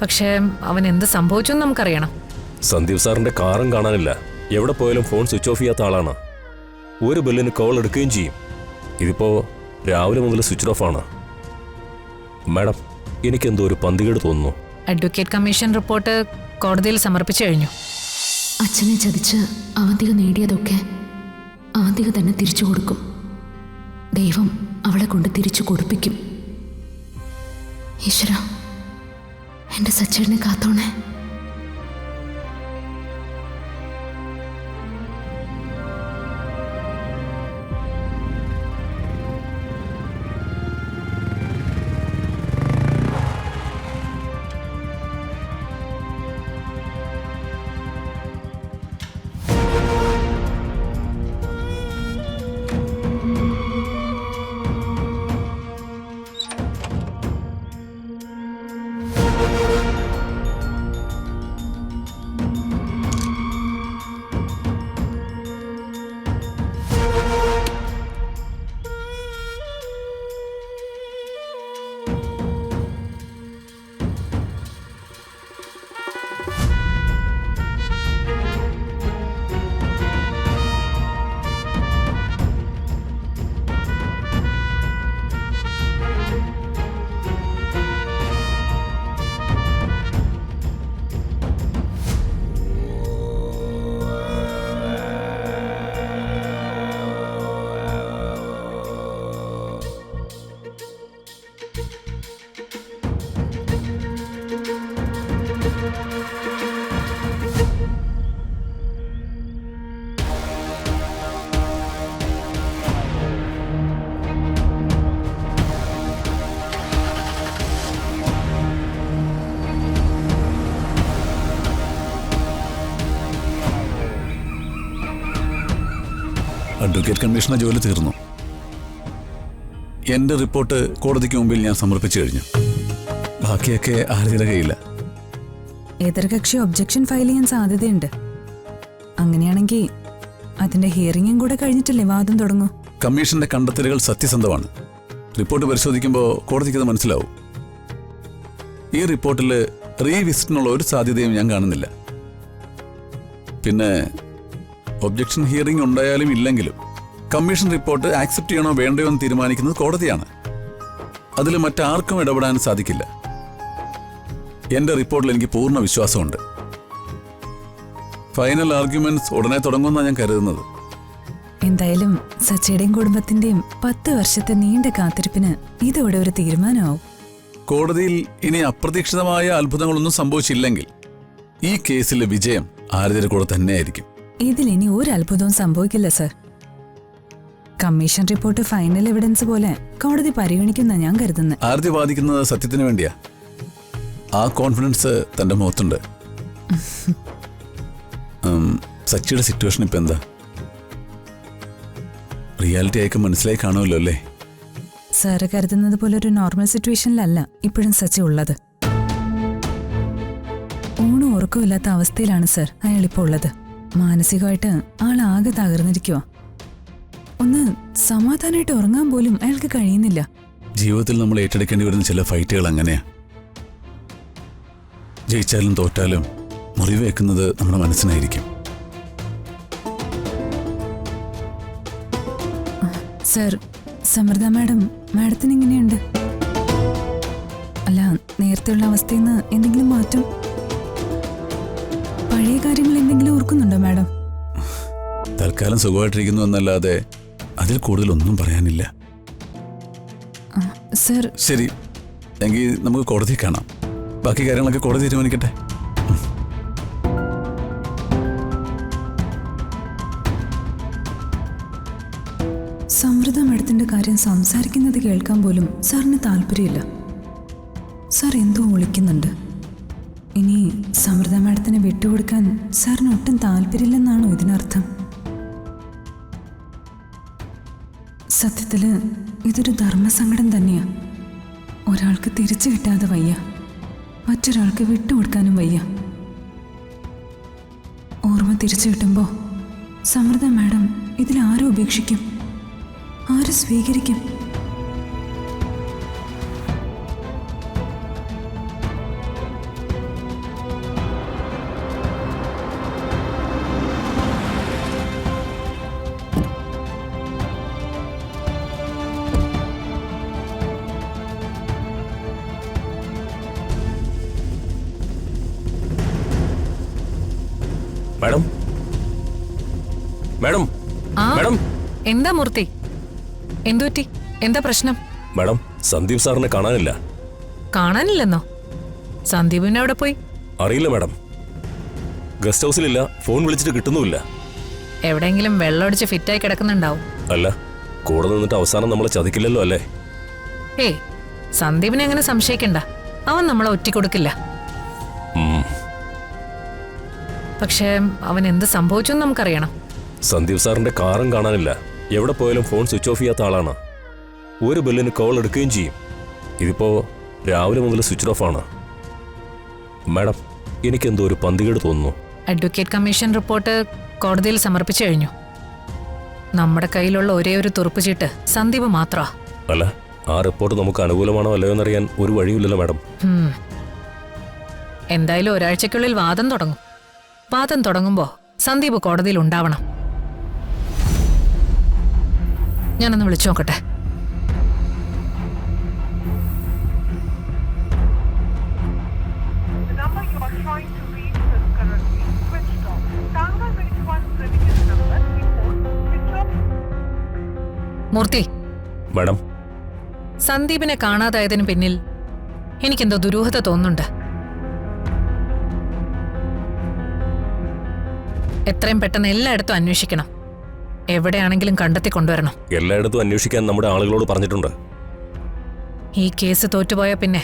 പക്ഷേ അവൻ എന്ത് സംഭവിച്ചെന്ന് നമുക്കറിയണം. സന്ദീപ് സാറിന്റെ കാറും കാണാനില്ല. എവിടെ പോയാലും ഫോൺ സ്വിച്ച് ഓഫ് ചെയ്യാത്ത ആളാണ്. ഒരു ബെല്ലിന് കോൾ എടുക്കുകയും ചെയ്യും. ഇതിപ്പോ രാവിലെ മുതൽ സ്വിച്ച് ഓഫ് ആണ്. മാഡം, എനിക്കെന്തോ ഒരു പന്തികേട് തോന്നുന്നു. അഡ്വക്കേറ്റ് കമ്മീഷൻ റിപ്പോർട്ട് കോടതിയിൽ സമർപ്പിച്ചു കഴിഞ്ഞു. അച്ഛനെ ചതിച്ച് അവന്തിക നേടിയതൊക്കെ അവന്തിക തന്നെ തിരിച്ചു കൊടുക്കും. ദൈവം അവളെ കൊണ്ട് തിരിച്ചു കൊടുപ്പിക്കും. ഈശ്വര, എന്റെ സച്ചേട്ടനെ കാത്തോണേ. അഡ്വക്കേറ്റ് കമ്മീഷണർ ജോലി തീർന്നു. എൻ്റെ റിപ്പോർട്ട് കോടതിക്ക് മുമ്പിൽ ഞാൻ സമർപ്പിച്ചു കഴിഞ്ഞു. ബാക്കിയൊക്കെ ആരുടെ കയ്യില്ല. എതിർകക്ഷി ഒബ്ജക്ഷൻ ഫയൽ ചെയ്യാൻ സാധ്യതയുണ്ട്. അങ്ങനെയാണെങ്കിൽ അതിന്റെ ഹിയറിംഗും കൂടെ കഴിഞ്ഞിട്ടല്ലേ വാദം തുടങ്ങൂ. കമ്മീഷന്റെ കണ്ടെത്തലുകൾ സത്യസന്ധമാണ്. റിപ്പോർട്ട് പരിശോധിക്കുമ്പോൾ കോടതിക്ക് അത് മനസ്സിലാവും. ഈ റിപ്പോർട്ടിൽ റീവിസിറ്റിനുള്ള ഒരു സാധ്യതയും ഞാൻ കാണുന്നില്ല. പിന്നെ ഒബ്ജക്ഷൻ ഹിയറിംഗ് ഉണ്ടായാലും ഇല്ലെങ്കിലും കമ്മീഷൻ റിപ്പോർട്ട് ആക്സെപ്റ്റ് ചെയ്യണോ വേണ്ടയോ എന്ന് തീരുമാനിക്കുന്നത് കോടതിയാണ്. അതിൽ മറ്റാർക്കും ഇടപെടാൻ സാധിക്കില്ല. എൻ്റെ റിപ്പോർട്ടിൽ എനിക്ക് പൂർണ്ണ വിശ്വാസമുണ്ട്. ഫൈനൽ ആർഗ്യുമെന്റ്സ് ഉടനെ തുടങ്ങുമെന്നാണ് ഞാൻ കരുതുന്നത്. എന്തായാലും സച്ചിയുടെയും കുടുംബത്തിന്റെയും 10 വർഷത്തെ നീണ്ട കാത്തിരിപ്പിന് ഇതോടെ ഒരു തീരുമാനമാവും. കോടതിയിൽ ഇനി അപ്രതീക്ഷിതമായ അത്ഭുതങ്ങളൊന്നും സംഭവിച്ചില്ലെങ്കിൽ ഈ കേസിലെ വിജയം ആരതിയുടെ കൂടെ തന്നെയായിരിക്കും. ഇതിലിനി ഒരു അത്ഭുതവും സംഭവിക്കില്ല sir. Commission report final evidence പോലെ കോടതി പരിഗണിക്കുന്ന ഞാൻ കരുതുന്നത്. ആരതി വാദിക്കുന്നത് സത്യത്തിന് വേണ്ടിയാ. ആ കോൺഫിഡൻസ് തന്റെ മുഖത്തുണ്ട്. സച്ചിയുടെ സിറ്റുവേഷൻ ഇപ്പൊ എന്താ? റിയാലിറ്റി അയക്ക് മനസ്സിലായി കാണുമല്ലോ അല്ലേ? സാറ് കരുതുന്നത് പോലെ ഒരു നോർമൽ സിറ്റുവേഷനിലല്ല ഇപ്പോഴും സച്ചി ഉള്ളത്. ഊണും ഉറക്കമില്ലാത്ത അവസ്ഥയിലാണ് സർ അയാളിപ്പോ ഉള്ളത്. മാനസികമായിട്ട് ആളാകെ തകർന്നിരിക്കുക. ഒന്ന് സമാധാനമായിട്ട് ഉറങ്ങാൻ പോലും അയാൾക്ക് കഴിയുന്നില്ല. ജീവിതത്തിൽ നമ്മൾ ഏറ്റെടുക്കേണ്ടി വരുന്ന ചില ഫൈറ്റുകൾ അങ്ങനെയാ. ജയിച്ചാലും തോറ്റാലും മുറിവേക്കുന്നത് നമ്മുടെ മനസ്സിനായിരിക്കും. സർ, സമൃദ്ധ മാഡത്തിന് ഇങ്ങനെയുണ്ട്? അല്ല, നേരത്തെയുള്ള അവസ്ഥയിൽ നിന്ന് എന്തെങ്കിലും മാറ്റം? പഴയ കാര്യങ്ങൾ എന്തെങ്കിലും ഓർക്കുന്നുണ്ടോ മാഡം? തൽക്കാലം സുഖമായിട്ടിരിക്കുന്നു എന്നല്ലാതെ അതിൽ കൂടുതലൊന്നും പറയാനില്ല. സർ, ശരി, എങ്കിൽ നമുക്ക് കോടതി കാണാം. ബാക്കി കാര്യങ്ങളൊക്കെ കോടതി തീരുമാനിക്കട്ടെ. സമൃദ്ധ മാഡത്തിന്റെ കാര്യം സംസാരിക്കുന്നത് കേൾക്കാൻ പോലും സാറിന് താല്പര്യമില്ല. സാർ എന്തോ ഒളിക്കുന്നുണ്ട്. ഇനി സമൃദ്ധ മാഡത്തിനെ വിട്ടുകൊടുക്കാൻ സാറിന് ഒട്ടും താല്പര്യമില്ലെന്നാണോ ഇതിനർത്ഥം? സത്യത്തില് ഇതൊരു ധർമ്മസങ്കടം തന്നെയാ. ഒരാൾക്ക് തിരിച്ചു കിട്ടാതെ വയ്യ, മറ്റൊരാൾക്ക് വിട്ടുകൊടുക്കാനും വയ്യ. ഓർമ്മ തിരിച്ചു കിട്ടുമ്പോ സമൃദ്ധ മാഡം ഇതിലാരും ഉപേക്ഷിക്കും, ആര് സ്വീകരിക്കും? മാഡം മാഡം ആ മാഡം എന്താ മൂർത്തി? എന്തുപറ്റി? എന്താ പ്രശ്നം? മാഡം സന്ദീപ് സാറിനെ കാണാനില്ല. കാണാനില്ലെന്നോ? സന്ദീപിനെ അവിടെ പോയി? അറിയില്ല മാഡം. ഗസ്റ്റ് ഹൗസിലില്ല, ഫോൺ വിളിച്ചിട്ട് കിട്ടുന്നുമില്ല. എവിടെയെങ്കിലും വെള്ളമടിച്ച് ഫിറ്റായി കിടക്കുന്നുണ്ടാവും. അല്ല, കൂടെ നിന്നിട്ട് അവസാനം നമ്മളെ ചതിക്കില്ലല്ലോ അല്ലേ? ഏയ്, സന്ദീപിനെ അങ്ങനെ സംശയിക്കണ്ട. അവൻ നമ്മളെ ഒറ്റിക്കൊടുക്കില്ല. ഉം. പക്ഷേ അവൻ എന്ത് സംഭവിച്ചെന്ന് നമുക്കറിയണം. സന്ദീപ് സാറിന്റെ കാറും കാണാനില്ല. എവിടെ പോയാലും ഫോൺ സ്വിച്ച് ഓഫ് ചെയ്യാത്ത ആളാണ്. ഒരു ബെല്ലിന് കോൾ എടുക്കുകയും ചെയ്യും. ഇതിപ്പോ രാവിലെ മുതൽ സ്വിച്ച് ഓഫ് ആണ്. മാഡം, എനിക്കെന്തോ ഒരു പന്തികേട് തോന്നുന്നു. അഡ്വക്കേറ്റ് കമ്മീഷൻ റിപ്പോർട്ട് കോടതിയിൽ സമർപ്പിച്ചു കഴിഞ്ഞു. നമ്മുടെ കയ്യിലുള്ള ഒരേ ഒരു തുറപ്പുചീട്ട് സന്ദീപ് മാത്രമാ. അല്ല, ആ റിപ്പോർട്ട് നമുക്ക് അനുകൂലമാണോ അല്ലയോ എന്നറിയാൻ ഒരു വഴിയില്ലല്ലോ മാഡം. എന്തായാലും ഒരാഴ്ചക്കുള്ളിൽ വാദം തുടങ്ങും. വാദം തുടങ്ങുമ്പോ സന്ദീപ് കോടതിയിൽ ഉണ്ടാവണം. ഞാനൊന്ന് വിളിച്ചു നോക്കട്ടെ. The number you are trying to reach is currently switched off. താങ്കൾ വിളിക്കുവാൻ ശ്രമിക്കുന്ന നമ്പർ ഇപ്പോൾ switch off. മൂർത്തി, മാഡം, സന്ദീപിനെ കാണാതായതിനു പിന്നിൽ എനിക്കെന്തോ ദുരൂഹത തോന്നുന്നുണ്ട്. എത്രയും പെട്ടെന്ന് എല്ലായിടത്തും അന്വേഷിക്കണം. എവിടെയാണെങ്കിലും കണ്ടെത്തി കൊണ്ടുവരണം. എല്ലായിടത്തും അന്വേഷിക്കാൻ നമ്മുടെ ആളുകളോട് പറഞ്ഞിട്ടുണ്ട്. ഈ കേസ് തോറ്റുപോയ പിന്നെ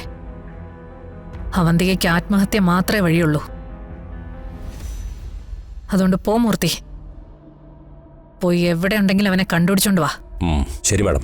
അവന്തികയ്ക്ക് ആത്മഹത്യ മാത്രമേ വഴിയുള്ളൂ. അതുകൊണ്ട് പോ മൂർത്തി, പോയി എവിടെ ഉണ്ടെങ്കിലും അവനെ കണ്ടുപിടിച്ചോണ്ട് വാ. ശരി മാഡം.